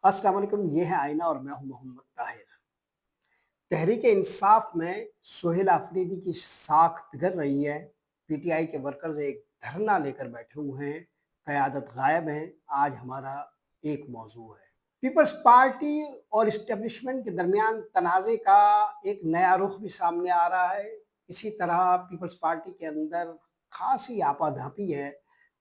अस्सलाम वालेकुम, ये है आईना और मैं हूं मोहम्मद ताहिर। तहरीक इंसाफ में सोहेल आफरीदी की साख पिघल रही है। पीटीआई के वर्कर्स एक धरना लेकर बैठे हुए हैं। क़यादत गायब है। आज हमारा एक मौजू है। पीपल्स पार्टी और इस्टेब्लिशमेंट के दरमियान तनाज़े का एक नया रुख भी सामने आ रहा है। इसी तरह पीपल्स पार्टी के अंदर खासी आपाधापी है।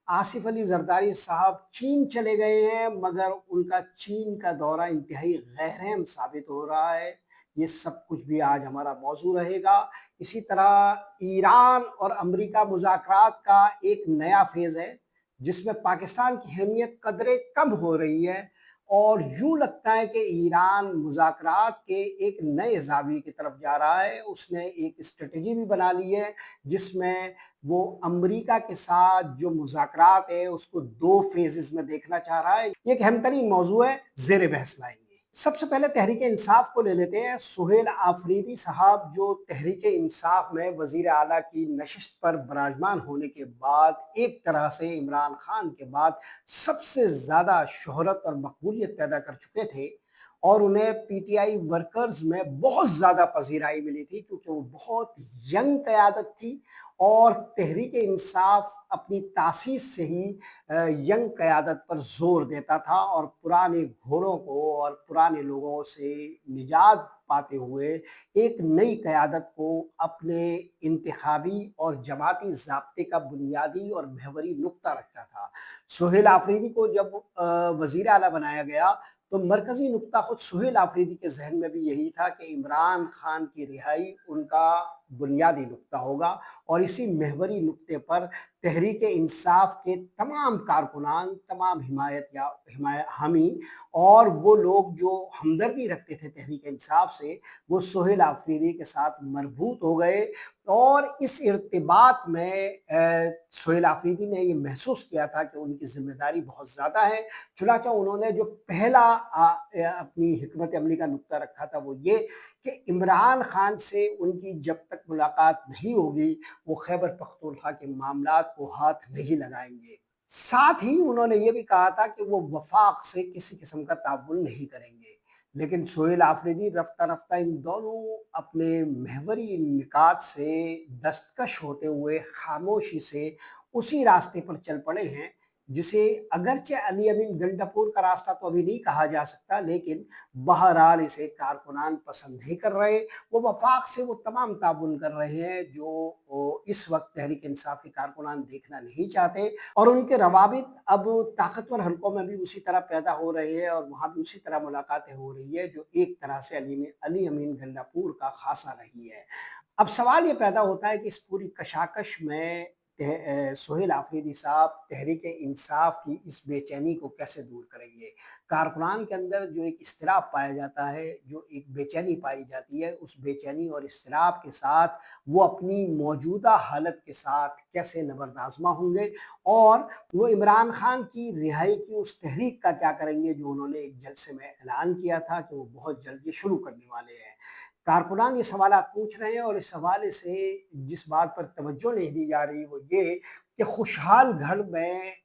आसिफ अली जरदारी साहब चीन चले गए हैं, मगर उनका चीन का दौरा इंतहाई गैरहम साबित हो रहा है। ये सब कुछ भी आज हमारा मौजू रहेगा। इसी तरह ईरान और अमेरिका मुज़ाकरात का एक नया फेज़ है, जिसमें पाकिस्तान की अहमियत कदरे कम हो रही है और यूँ लगता है कि ईरान मुज़ाकरात के एक नए ज़ाविये की तरफ जा रहा है। उसने एक स्ट्रेटजी भी बना ली है, जिसमें वो अमेरिका के साथ जो मुज़ाकरात है उसको 2 फ़ेज़ेज़ में देखना चाह रहा है। ये एक अहम तरीन मौज़ू है, ज़ेर बहस लाएँगे। सबसे पहले तहरीक इंसाफ को ले लेते हैं। सोहेल आफरीदी साहब जो तहरीक इंसाफ में वज़ीर आला की नशिस्त पर बराजमान होने के बाद एक तरह से इमरान खान के बाद सबसे ज़्यादा शोहरत और मकबूलियत पैदा कर चुके थे और उन्हें पीटीआई वर्कर्स में बहुत ज़्यादा पजीराई मिली थी, क्योंकि वो बहुत यंग क़यादत थी और तहरीक इंसाफ अपनी तासीस से ही यंग क़यादत पर ज़ोर देता था और पुराने घोड़ों को और पुराने लोगों से निजात पाते हुए एक नई क़यादत को अपने इंतखाबी और जमाती ज़ाब्ते का बुनियादी और महवरी नुक्ता रखता था। सोहेल आफरीदी को जब वज़ीर आला बनाया गया, तो मरकज़ी नुक्ता ख़ुद सोहेल आफरीदी के ज़हन में भी यही था कि इमरान खान की रिहाई उनका बुनियादी नुक्ता होगा और इसी महवरी नुक्ते पर तहरीक इंसाफ के तमाम कारकुनान, तमाम हामी और वो लोग जो हमदर्दी रखते थे तहरीक इंसाफ से, वो सोहेल आफरीदी के साथ मरबूत हो गए और इस इर्तिबात में सोहेल आफरीदी ने ये महसूस किया था कि उनकी ज़िम्मेदारी बहुत ज़्यादा है। चुनांचे उन्होंने जो पहला अपनी हिकमत अमली का नुक्ता रखा था वो ये कि इमरान खान से उनकी जब तक मुलाकात नहीं होगी, वो खैबर पख्तूनख्वा के मामलात को हाथ नहीं लगाएंगे। साथ ही उन्होंने ये भी कहा था कि वो वफाक से किसी किस्म का ताउन नहीं करेंगे। लेकिन सोहेल आफरीदी रफ्ता रफ्ता इन दोनों अपने महवरी निकात से दस्तकश होते हुए खामोशी से उसी रास्ते पर चल पड़े हैं, जिसे अगरचे अली अमीन गंडापुर का रास्ता तो अभी नहीं कहा जा सकता, लेकिन बहरहाल इसे कारकुनान पसंद नहीं कर रहे। वो वफाक से वो तमाम ताउन कर रहे हैं जो इस वक्त तहरीक इंसाफ के कारकुनान देखना नहीं चाहते और उनके रवाबित अब ताकतवर हलकों में भी उसी तरह पैदा हो रहे हैं और वहाँ भी उसी तरह मुलाकातें हो रही है, जो एक तरह से अली अमीन गंडापुर का खासा रही है। अब सवाल ये पैदा होता है कि इस पूरी कशाकश में सोहेल आफरीदी साहब तहरीक इंसाफ की इस बेचैनी को कैसे दूर करेंगे। कारकुनान के अंदर जो एक इज़्तिराब पाया जाता है, जो एक बेचैनी पाई जाती है, उस बेचैनी और इज़्तिराब के साथ वो अपनी मौजूदा हालत के साथ कैसे नबर्दाज़मा होंगे और वो इमरान खान की रिहाई की उस तहरीक का क्या करेंगे, जो उन्होंने एक जलसे में ऐलान किया था कि वो बहुत जल्द ये शुरू करने वाले हैं। कारकुनान ये सवालात पूछ रहे हैं और इस हवाले से जिस बात पर तवज्जो नहीं दी जा रही वो ये कि खुशहाल गढ़ में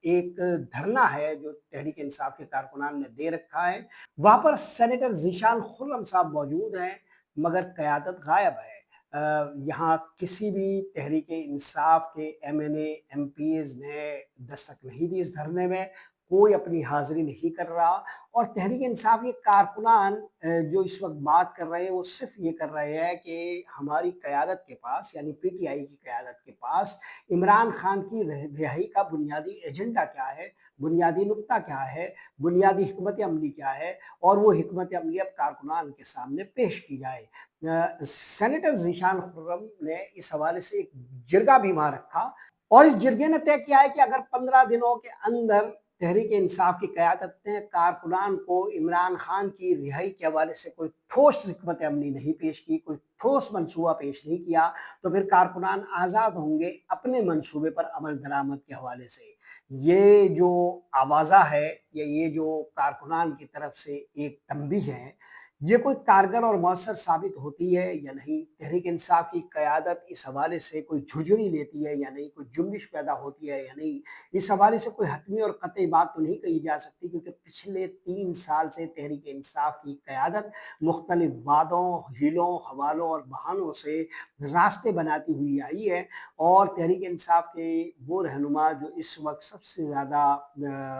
एक धरना है जो तहरीक इंसाफ के कारकुनान ने दे रखा है। वहाँ पर सेनेटर ज़ीशान खुर्रम साहब मौजूद हैं, मगर क़यादत गायब है। यहाँ किसी भी तहरीक इंसाफ के एमएनए, एमपीज़ ने दस्तक नहीं दी इस धरने में, कोई अपनी हाज़िरी नहीं कर रहा और तहरीक इंसाफ के कारकुनान जो इस वक्त बात कर रहे हैं वो सिर्फ ये कर रहे हैं कि हमारी क़यादत के पास, यानी पीटीआई की क़यादत के पास इमरान खान की रिहाई का बुनियादी एजेंडा क्या है, बुनियादी नुक्ता क्या है, बुनियादी हिकमत अमली क्या है और वो हिकमत अमली अब कारकुनान के सामने पेश की जाए। सेनेटर ज़ीशान खुर्रम ने इस हवाले से एक जिरगा भी वहाँ रखा और इस जिरगे ने तय किया है कि अगर 15 दिनों के अंदर तहरीक इंसाफ की क़यादत ने कारकुनान को इमरान खान की रिहाई के हवाले से कोई ठोस हिकमत अमली नहीं पेश की, कोई ठोस मनसूबा पेश नहीं किया, तो फिर कारकुनान आज़ाद होंगे अपने मनसूबे पर अमल दरामद के हवाले से। ये जो आवाज़ा है या ये जो कारकुनान की तरफ से एक तंबीह है, ये कोई कारगर और मौसर साबित होती है या नहीं? तहरीक इंसाफ की क़यादत इस हवाले से कोई झुरझुरी लेती है या नहीं? कोई जुम्बिश पैदा होती है या नहीं? इस हवाले से कोई हतमी और क़तई बात तो नहीं कही जा सकती, क्योंकि पिछले 3 साल से तहरीक इंसाफ की क़यादत मुख्तलिफ़ वादों, हीलों, हवालों और बहानों से रास्ते बनाती हुई आई है। और तहरीक इंसाफ के वो रहनुमा जो इस वक़्त सबसे ज़्यादा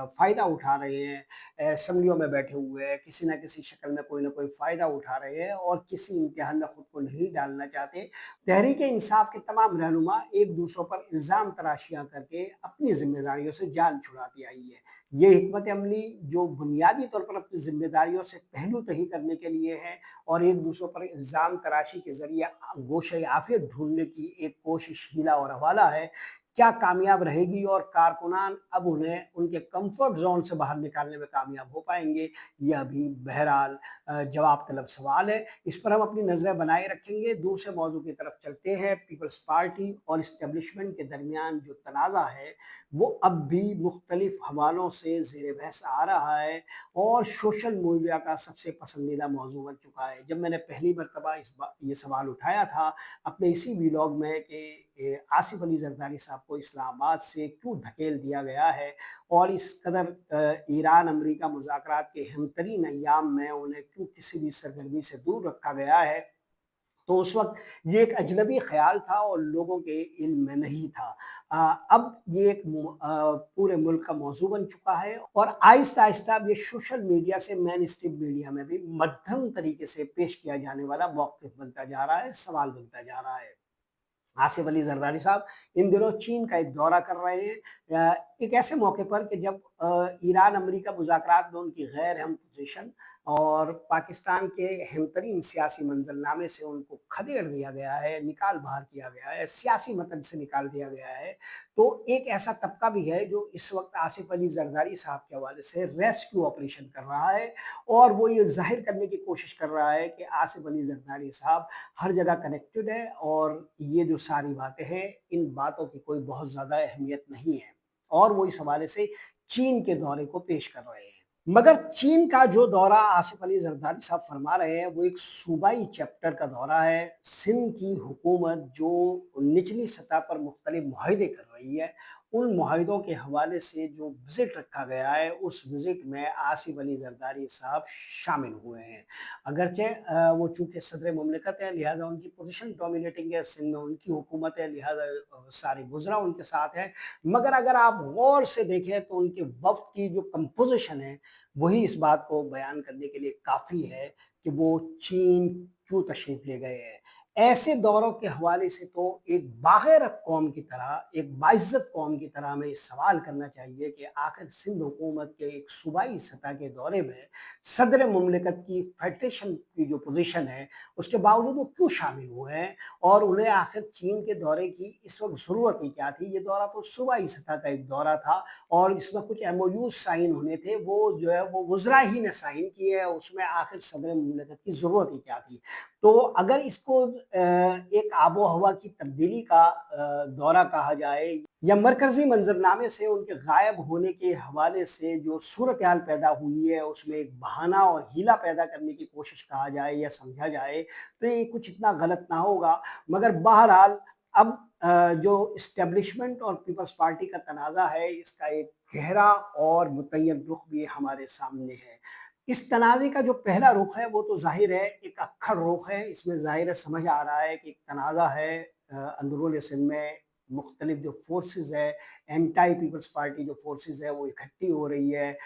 फ़ायदा उठा रहे हैं, असम्बलियों में बैठे हुए हैं, किसी न किसी शक्ल में कोई न कोई फ़ायदा उठा रहे हैं और किसी इम्तिहान में खुद को नहीं डालना चाहते। तहरीक इंसाफ के तमाम रहनुमा एक दूसरों पर इल्ज़ाम तराशियाँ करके अपनी ज़िम्मेदारियों से जान छुड़ाती आई है। ये हिकमत अमली जो बुनियादी तौर पर अपनी ज़िम्मेदारियों से पहलू तही करने के लिए है और एक दूसरों पर इल्ज़ाम तराशी के ज़रिए गोशे आफ़ियत ढूँढने की एक कोशिश, हीला और हवाला है, क्या कामयाब रहेगी और कारकुनान अब उन्हें उनके कंफर्ट ज़ोन से बाहर निकालने में कामयाब हो पाएँगे? यह भी बहरहाल जवाब तलब सवाल है। इस पर हम अपनी नज़रें बनाए रखेंगे। दूसरे मौज़ू की तरफ चलते हैं। पीपल्स पार्टी और एस्टेब्लिशमेंट के दरमियान जो तनाज़ा है, वो अब भी मुख्तलिफ़ हवालों से ज़ेर बहस आ रहा है और सोशल मीडिया का सबसे पसंदीदा मौज़ू बन चुका है। जब मैंने पहली मरतबा ये सवाल उठाया था अपने इसी व्लॉग में कि आसिफ अली जरदारी साहब को इस्लामाबाद से क्यों धकेल दिया गया है और इस कदर ईरान अमेरिका मुज़ाकरात के अहम तरीन अय्याम में उन्हें क्यों किसी भी सरगर्मी से दूर रखा गया है, तो उस वक़्त ये एक अजनबी ख़्याल था और लोगों के इल्म में नहीं था। अब ये एक पूरे मुल्क का मौज़ू बन चुका है और आहिस्ता-आहिस्ता अब ये सोशल मीडिया से मेन स्ट्रीम मीडिया में भी मध्यम तरीके से पेश किया जाने वाला मौक़िफ़ बनता जा रहा है, सवाल बनता जा रहा है। आसिफ अली जरदारी साहब इन दिनों चीन का एक दौरा कर रहे हैं, एक ऐसे मौके पर कि जब ईरान अमेरिका मुज़ाकरात में उनकी गैर अहम पोजीशन और पाकिस्तान के अहमतरीन सियासी मंजरनामे से उनको खदेड़ दिया गया है, निकाल बाहर किया गया है, सियासी मतन से निकाल दिया गया है। तो एक ऐसा तबका भी है जो इस वक्त आसिफ अली जरदारी साहब के हवाले से रेस्क्यू ऑपरेशन कर रहा है और वो ये जाहिर करने की कोशिश कर रहा है कि आसिफ अली जरदारी साहब हर जगह कनेक्टेड है और ये जो सारी बातें हैं, इन बातों की कोई बहुत ज़्यादा अहमियत नहीं है और वो इस हवाले से चीन के दौरे को पेश कर रहे हैं। मगर चीन का जो दौरा आसिफ अली जरदारी साहब फरमा रहे हैं, वो एक सूबाई चैप्टर का दौरा है। सिंध की हुकूमत जो निचली सतह पर मुख्तलिफ मुआहदे कर रही है, उन मुआहदों के हवाले से जो विज़िट रखा गया है, उस विज़िट में आसिफ अली जरदारी साहब शामिल हुए हैं। अगरचे वो चूँकि सदर मुमलिकत है, लिहाज़ा उनकी पोज़ीशन डोमिनेटिंग है, सिंध में उनकी हुकूमत है, लिहाज़ा सारी वज़रा उनके साथ है। मगर अगर आप गौर से देखें तो उनके वफ़्द की जो कंपोज़िशन है, वही इस बात को बयान करने के लिए काफ़ी है कि वो चीन क्यों तशरीफ़ ले गए हैं। ऐसे दौरों के हवाले से तो एक बाग़ैरत कौम की तरह, एक बाइज़्ज़त कौम की तरह हमें सवाल करना चाहिए कि आखिर सिंध हुकूमत के एक सूबाई सतह के दौरे में सदर मुमलिकत की फेडरेशन की जो पोज़ीशन है, उसके बावजूद वो क्यों शामिल हुए हैं और उन्हें आखिर चीन के दौरे की इस वक़्त ज़रूरत ही क्या थी? ये दौरा तो सूबाई सतह का एक दौरा था और इसमें कुछ एमओयूज़ साइन होने थे, वो जो है वो वज़रा ही ने साइन किए, उसमें आखिर सदर मुमलिकत की ज़रूरत ही क्या थी? तो अगर इसको एक आबो-हवा की तब्दीली का दौरा कहा जाए या मरकज़ी मंज़रनामे से उनके गायब होने के हवाले से जो सूरत-ए-हाल पैदा हुई है, उसमें एक बहाना और हीला पैदा करने की कोशिश कहा जाए या समझा जाए, तो ये कुछ इतना गलत ना होगा। मगर बहरहाल अब जो एस्टेब्लिशमेंट और पीपल्स पार्टी का तनाज़ा है, इसका एक गहरा और मुतय्यन रुख भी हमारे सामने है। इस तनाज़े का जो पहला रुख है, वो तो ज़ाहिर है एक अक्खड़ रुख है, इसमें ज़ाहिर है समझ आ रहा है कि एक तनाज़ा है अंदरूनी सिंध में मुख्तलिफ जो फ़ोर्सेस है, एंटी पीपल्स पार्टी जो फ़ोर्सेस है, वो इकट्ठी हो रही है।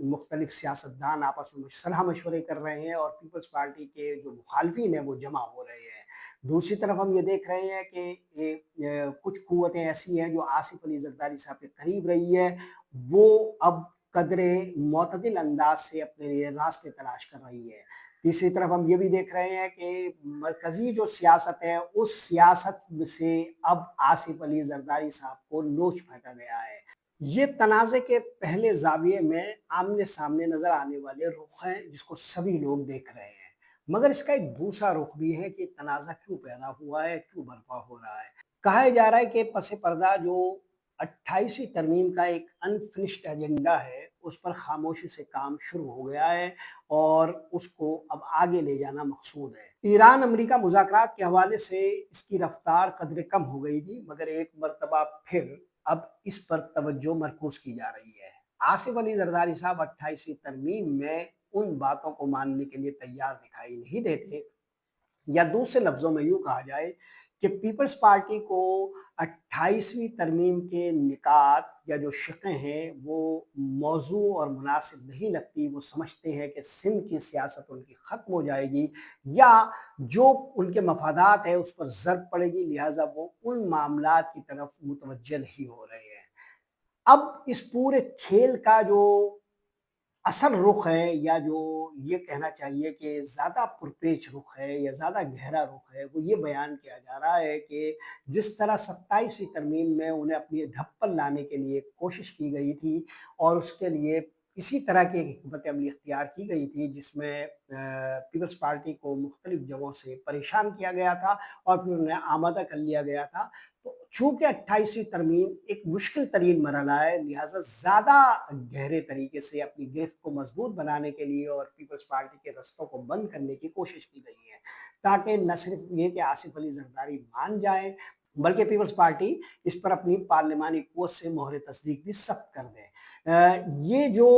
मुख्तलिफ सियासतदान आपस में सलाह-मशवरे कर रहे हैं और पीपल्स पार्टी के जो मुखालफिन हैं, वो जमा हो रहे हैं। दूसरी तरफ हम ये देख रहे हैं कि कुछ क़ुव्वतें ऐसी हैं जो आसिफ अली ज़रदारी साहब के करीब रही है, वो अब कदरे मोतदिल अंदाज से अपने लिए रास्ते तलाश कर रही है। तीसरी तरफ हम ये भी देख रहे हैं कि मरकज़ी जो सियासत है, उस सियासत से अब आसिफ अली ज़रदारी साहब को नोच फेंका गया है। ये तनाज़े के पहले ज़ाविये में आमने-सामने नज़र आने वाले रुख हैं, जिसको सभी लोग देख रहे हैं। मगर इसका एक दूसरा रुख भी है कि तनाज़ा क्यों पैदा हुआ है, क्यों बर्पा हो रहा है। कहा जा रहा है कि पस-ए-पर्दा जो 28वीं तरमीम का एक अनफिनिश्ड एजेंडा है, اس پر خاموشی سے کام شروع ہو گیا ہے اور اس کو اب آگے لے جانا مقصود ہے۔ ایران امریکہ مذاکرات کے حوالے سے اس کی رفتار قدرے کم ہو گئی تھی، مگر ایک مرتبہ پھر اب اس پر توجہ مرکوز کی جا رہی ہے۔ آصف علی زرداری صاحب 28ویں ترمیم میں ان باتوں کو ماننے کے لیے تیار دکھائی نہیں دیتے، یا دوسرے لفظوں میں یوں کہا جائے کہ پیپلز پارٹی کو 28ویں ترمیم کے نکات یا جو شقیں ہیں وہ موضوع اور مناسب نہیں لگتی۔ وہ سمجھتے ہیں کہ سندھ کی سیاست ان کی ختم ہو جائے گی یا جو ان کے مفادات ہیں اس پر ضرب پڑے گی، لہٰذا وہ ان معاملات کی طرف متوجہ نہیں ہو رہے ہیں۔ اب اس پورے کھیل کا جو اصل رخ ہے، یا جو یہ کہنا چاہیے کہ زیادہ پرپیچ رخ ہے یا زیادہ گہرا رخ ہے، وہ یہ بیان کیا جا رہا ہے کہ جس طرح 27ویں ترمیم میں انہیں اپنی ڈھپل لانے کے لیے کوشش کی گئی تھی اور اس کے لیے اسی طرح کی ایک حکمت عملی اختیار کی گئی تھی جس میں پیپلز پارٹی کو مختلف جگہوں سے پریشان کیا گیا تھا اور پھر انہیں آمادہ کر لیا گیا تھا، تو چونکہ 28ویں ترمیم ایک مشکل ترین مرحلہ ہے، لہٰذا زیادہ گہرے طریقے سے اپنی گرفت کو مضبوط بنانے کے لیے اور پیپلز پارٹی کے رستوں کو بند کرنے کی کوشش کی گئی ہے، تاکہ نہ صرف یہ کہ آصف علی زرداری مان جائیں بلکہ پیپلز پارٹی اس پر اپنی پارلیمانی قوت سے مہر تصدیق بھی ثبت کر دے۔ یہ جو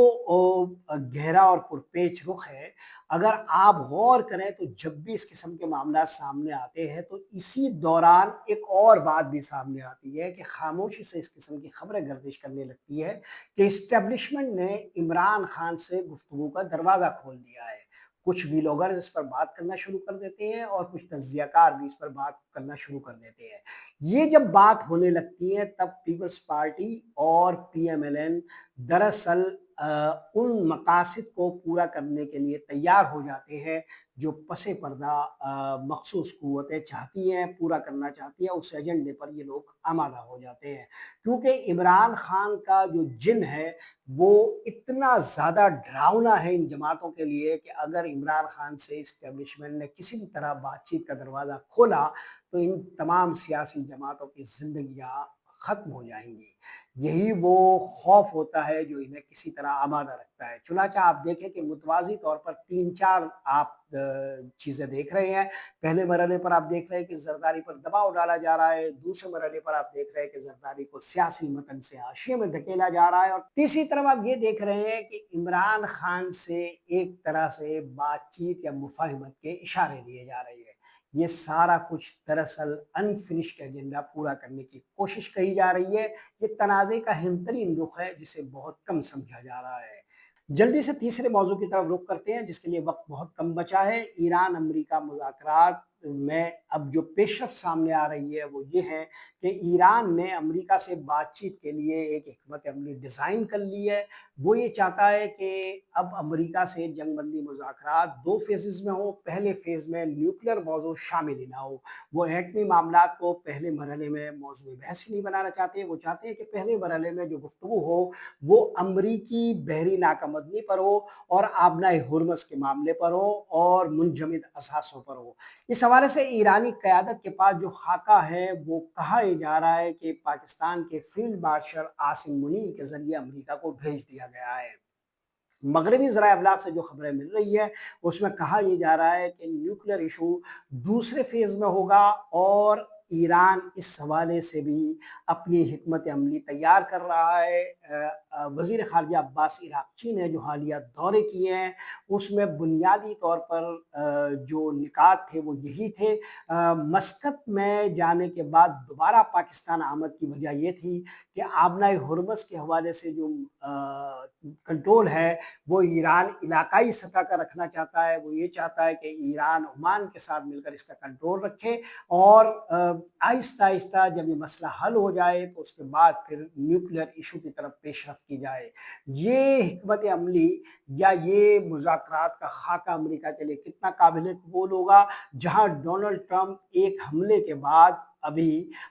گہرا اور پرپیچ رخ ہے، اگر آپ غور کریں تو جب بھی اس قسم کے معاملات سامنے آتے ہیں تو اسی دوران ایک اور بات بھی سامنے آتی ہے کہ خاموشی سے اس قسم کی خبریں گردش کرنے لگتی ہے کہ اسٹیبلشمنٹ نے عمران خان سے گفتگو کا دروازہ کھول دیا ہے۔ کچھ ویلوگرز اس پر بات کرنا شروع کر دیتے ہیں اور کچھ تجزیہ کار بھی اس پر بات کرنا شروع کر دیتے ہیں۔ یہ جب بات ہونے لگتی ہے تب پیپلز پارٹی اور پی ایم ایل این دراصل ان مقاصد کو پورا کرنے کے لیے تیار ہو جاتے ہیں جو پس پردہ مخصوص قوتیں چاہتی ہیں، پورا کرنا چاہتی ہیں، اس ایجنڈے پر یہ لوگ آمادہ ہو جاتے ہیں، کیونکہ عمران خان کا جو جن ہے وہ اتنا زیادہ ڈراؤنا ہے ان جماعتوں کے لیے کہ اگر عمران خان سے اسٹیبلشمنٹ نے کسی بھی طرح بات چیت کا دروازہ کھولا تو ان تمام سیاسی جماعتوں کی زندگیاں ختم ہو جائیں گی۔ یہی وہ خوف ہوتا ہے جو انہیں کسی طرح آمادہ رکھتا ہے۔ چنانچہ آپ دیکھیں کہ متوازی طور پر 3-4 آپ چیزیں دیکھ رہے ہیں۔ پہلے مرحلے پر آپ دیکھ رہے ہیں کہ زرداری پر دباؤ ڈالا جا رہا ہے، دوسرے مرحلے پر آپ دیکھ رہے ہیں کہ زرداری کو سیاسی متن سے حاشیے میں دھکیلا جا رہا ہے، اور تیسری طرف آپ یہ دیکھ رہے ہیں کہ عمران خان سے ایک طرح سے بات چیت یا مفاہمت کے اشارے دیے جا رہے ہیں۔ یہ سارا کچھ دراصل انفنشڈ ایجنڈا پورا کرنے کی کوشش کہی جا رہی ہے۔ یہ تنازع کا اہم ترین رخ ہے جسے بہت کم سمجھا جا رہا ہے۔ جلدی سے تیسرے موضوع کی طرف رخ کرتے ہیں جس کے لیے وقت بہت کم بچا ہے۔ ایران امریکہ مذاکرات میں اب جو پیش رفت سامنے آ رہی ہے وہ یہ ہے کہ ایران نے امریکہ سے بات چیت کے لیے ایک حکمت عملی ڈیزائن کر لی ہے۔ وہ یہ چاہتا ہے کہ اب امریکہ سے جنگ بندی مذاکرات 2 فیزز میں ہو۔ پہلے فیز میں نیوکلیر موضوع شامل ہی نہ ہو۔ وہ ایٹمی معاملات کو پہلے مرحلے میں موضوع بحث ہی نہیں بنانا چاہتے۔ وہ چاہتے ہیں کہ پہلے مرحلے میں جو گفتگو ہو وہ امریکی بحری ناکہ مدنی پر ہو اور آبنائے ہرمز کے معاملے پر ہو اور منجمد اثاثوں پر ہو۔ اس حوالے سے ایرانی قیادت کے پاس جو خاکہ ہے وہ کہا یہ جا رہا ہے کہ پاکستان کے فیلڈ مارشل عاصم منیر کے ذریعے امریکہ کو بھیج دیا گیا ہے۔ مغربی ذرائع ابلاغ سے جو خبریں مل رہی ہے اس میں کہا یہ جا رہا ہے کہ نیوکلیر ایشو دوسرے فیز میں ہوگا اور ایران اس حوالے سے بھی اپنی حکمت عملی تیار کر رہا ہے۔ وزیر خارجہ عباس عراقچی نے جو حالیہ دورے کیے ہیں اس میں بنیادی طور پر جو نکات تھے وہ یہی تھے۔ مسقط میں جانے کے بعد دوبارہ پاکستان آمد کی وجہ یہ تھی کہ آبنائے ہرمز کے حوالے سے جو کنٹرول ہے وہ ایران علاقائی سطح کا رکھنا چاہتا ہے۔ وہ یہ چاہتا ہے کہ ایران عمان کے ساتھ مل کر اس کا کنٹرول رکھے اور آہستہ آہستہ جب یہ مسئلہ حل ہو جائے تو اس کے بعد پھر نیوکلیر ایشو کی طرف پیش رفت کی جائے۔ یہ حکمت عملی یا یہ مذاکرات کا خاکہ امریکہ کے لیے کتنا قابل قبول ہوگا، جہاں ڈونلڈ ٹرمپ ایک حملے کے بعد ابھی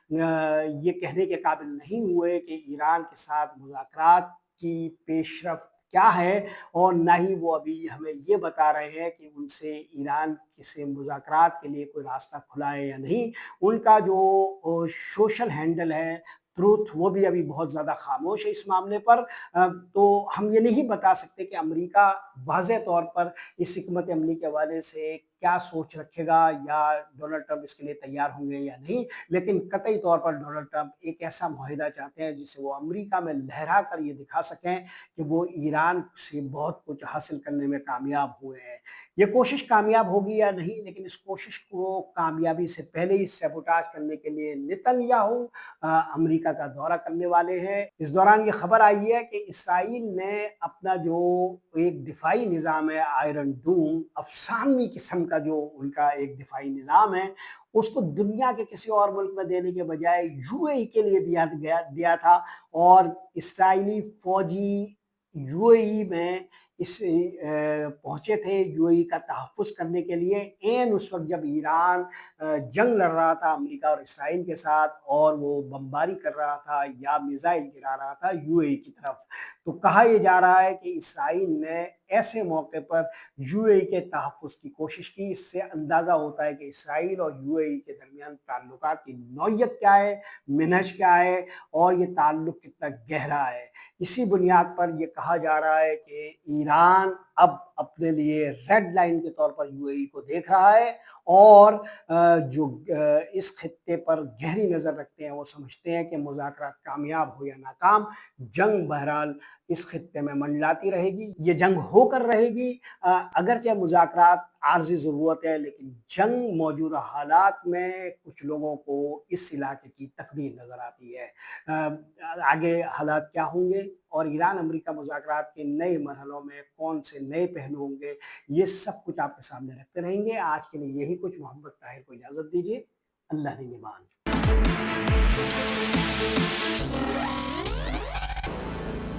یہ کہنے کے قابل نہیں ہوئے کہ ایران کے ساتھ مذاکرات کی پیش رفت کیا ہے، اور نہ ہی وہ ابھی ہمیں یہ بتا رہے ہیں کہ ان سے ایران سے مذاکرات کے لیے کوئی راستہ کھلا ہے یا نہیں۔ ان کا جو سوشل ہینڈل ہے ट्रूथ वो भी अभी बहुत ज़्यादा खामोश है इस मामले पर। तो हम ये नहीं बता सकते कि अमेरिका वाज़ेह तौर पर इस हिकमत अमली के हवाले से क्या सोच रखेगा या डोनाल्ड ट्रंप इसके लिए तैयार होंगे या नहीं, लेकिन कतई तौर पर डोनाल्ड ट्रंप एक ऐसा मुआहिदा चाहते हैं जिसे वो अमेरिका में लहरा कर ये दिखा सकें कि वो ईरान से बहुत कुछ हासिल करने में कामयाब हुए हैं। ये कोशिश कामयाब होगी या नहीं, लेकिन इस कोशिश को कामयाबी से पहले ही सैबोटाज करने के लिए नेतन्याहू अमेरिका का दौरा करने वाले हैं। इस दौरान ये खबर आई है कि इसराइल ने अपना जो एक दिफाई निज़ाम है आयरन डूम, अफ़सानवी किस्म का जो उनका एक दिफाई निज़ाम है, उसको दुनिया के किसी और मुल्क में देने के बजाय यूएई के लिए दिया था। और इसराइली फ़ौजी यूएई में पहुँचे थे यूएई का तहफ़्फ़ुज़ करने के लिए, ऐन उस वक़्त जब ईरान जंग लड़ रहा था अमेरिका और इसराइल के साथ और वो बमबारी कर रहा था या मिसाइल गिरा रहा था यूएई की तरफ। तो कहा यह जा रहा है कि इसराइल ने ऐसे मौके पर यूएई के तहफ़्फ़ुज़ की कोशिश की। इससे अंदाज़ा होता है कि इसराइल और यूएई के दरमियान ताल्लुकात की नौइयत क्या है, मिनहज क्या है और ये ताल्लुक़ कितना गहरा है। इसी बुनियाद पर यह कहा जा रहा है कि ईरान अब अपने लिए रेड लाइन के तौर पर यूएई को देख रहा है और जो इस खित्ते पर गहरी नज़र रखते हैं वो समझते हैं कि मुज़ाकरात कामयाब हो या नाकाम, जंग बहरहाल इस खित्ते में मंडलाती रहेगी। ये जंग होकर रहेगी, अगरचे मुज़ाकरात आर्ज़ी ज़रूरत है, लेकिन जंग मौजूदा हालात में कुछ लोगों को इस इलाके की तकदीर नज़र आती है। आगे हालात क्या होंगे और ईरान अमेरिका मुज़ाकरात के नए मरहलों में कौन से नए पहलू होंगे, ये सब कुछ आपके सामने रखते रहेंगे। आज के लिए यही कुछ। मोहम्मद ताहिर को इजाज़त दीजिए। अल्लाह निगहबान।